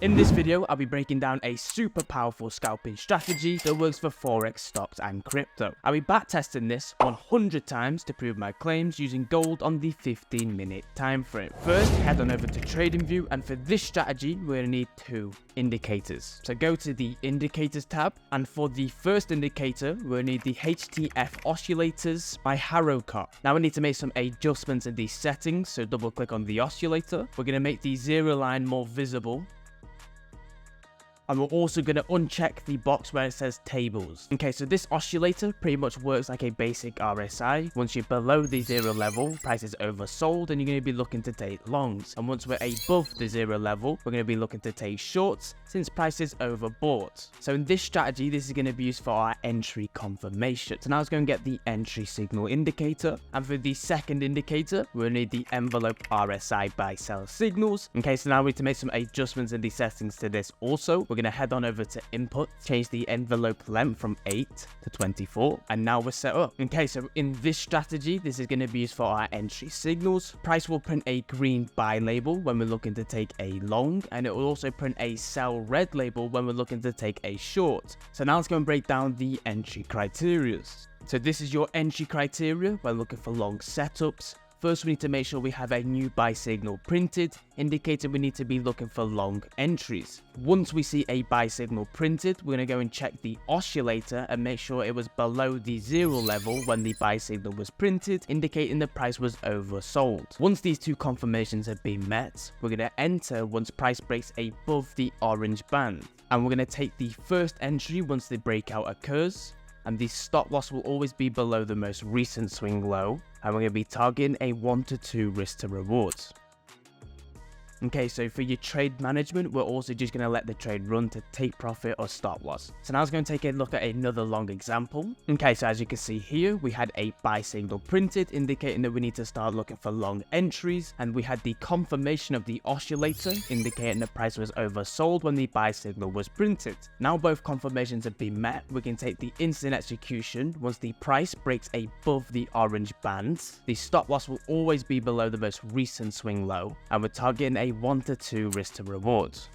In this video, I'll be breaking down a super powerful scalping strategy that works for Forex, stocks and crypto. I'll be backtesting this 100 times to prove my claims using gold on the 15-minute time frame. First, head on over to TradingView, and for this strategy, we're going to need two indicators. So go to the Indicators tab, and for the first indicator, we'll need the HTF oscillators by Harrowcott. Now we need to make some adjustments in these settings, so double click on the oscillator. We're going to make the zero line more visible. And we're also going to uncheck the box where it says tables. Okay, so this oscillator pretty much works like a basic RSI. Once you're below the zero level, price is oversold and you're going to be looking to take longs. And once we're above the zero level, we're going to be looking to take shorts since price is overbought. So in this strategy, this is going to be used for our entry confirmation. So now let's go and get the entry signal indicator. And for the second indicator, we'll need the envelope RSI buy sell signals. Okay, so now we need to make some adjustments in the settings to this also. We're going to head on over to input, change the envelope length from 8 to 24, and now we're set up. Okay, so in this strategy, this is going to be used for our entry signals. Price will print a green buy label when we're looking to take a long, and it will also print a sell red label when we're looking to take a short. So now let's go and break down the entry criteria. So this is your entry criteria when looking for long setups. First, we need to make sure we have a new buy signal printed, indicating we need to be looking for long entries. Once we see a buy signal printed, we're going to go and check the oscillator and make sure it was below the zero level when the buy signal was printed, indicating the price was oversold. Once these two confirmations have been met, we're going to enter once price breaks above the orange band. And we're going to take the first entry once the breakout occurs. And the stop loss will always be below the most recent swing low, and we're going to be targeting a 1 to 2 risk to rewards. Okay, so for your trade management, we're also just going to let the trade run to take profit or stop loss. So now I was going to take a look at another long example. Okay, so as you can see here, we had a buy signal printed, indicating that we need to start looking for long entries. And we had the confirmation of the oscillator, indicating the price was oversold when the buy signal was printed. Now both confirmations have been met, we can take the instant execution once the price breaks above the orange bands. The stop loss will always be below the most recent swing low, and we're targeting a 1 to 2 risk to rewards.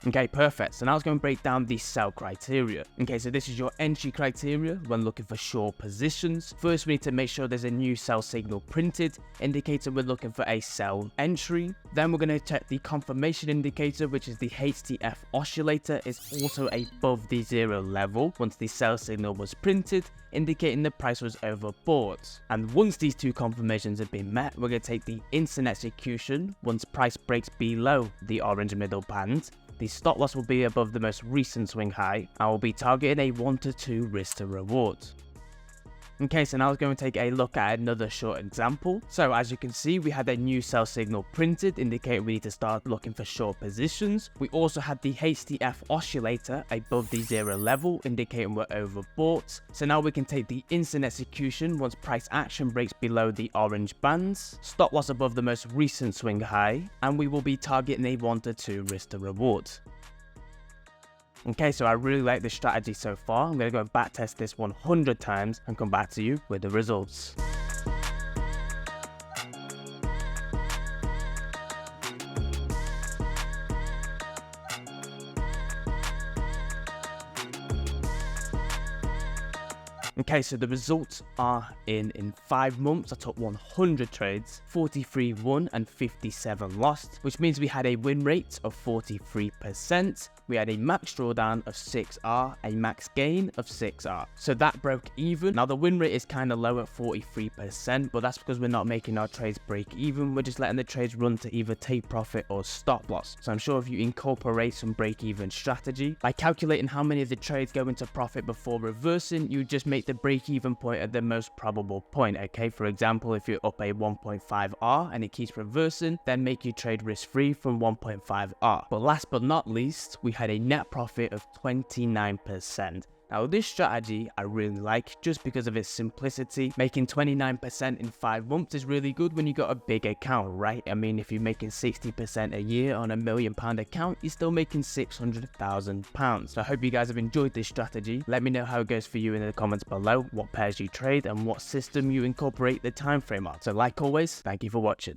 Okay, perfect. So now let's go and break down the sell criteria. Okay, so this is your entry criteria when looking for short positions. First, we need to make sure there's a new sell signal printed, indicating we're looking for a sell entry. Then we're going to check the confirmation indicator, which is the HTF oscillator, is also above the zero level once the sell signal was printed, indicating the price was overbought. And once these two confirmations have been met, we're going to take the instant execution once price breaks below the orange middle band. The stop loss will be above the most recent swing high, and we'll be targeting a 1 to 2 risk to reward. Okay, so now let's go and take a look at another short example. So as you can see, we had a new sell signal printed, indicating we need to start looking for short positions. We also had the HTF oscillator above the zero level, indicating we're overbought. So now we can take the instant execution once price action breaks below the orange bands, stop loss above the most recent swing high, and we will be targeting a 1 to 2 risk to reward. Okay, so I really like this strategy so far. I'm going to go and back test this 100 times and come back to you with the results. Okay, so the results are in 5 months, I took 100 trades, 43 won and 57 lost, which means we had a win rate of 43%. We had a max drawdown of 6R, a max gain of 6R. So that broke even. Now the win rate is kind of low at 43%, but that's because we're not making our trades break even. We're just letting the trades run to either take profit or stop loss. So I'm sure if you incorporate some break even strategy, by calculating how many of the trades go into profit before reversing, you just make the break even point at the most probable point. Okay, for example, if you're up a 1.5R and it keeps reversing, then make your trade risk free from 1.5R. But last but not least, we had a net profit of 29%. Now this strategy I really like just because of its simplicity. Making 29% in 5 months is really good when you got a big account, right? I mean, if you're making 60% a year on £1 million account, you're still making £600,000. So I hope you guys have enjoyed this strategy. Let me know how it goes for you in the comments below, what pairs you trade and what system you incorporate the time frame on. So like always, thank you for watching.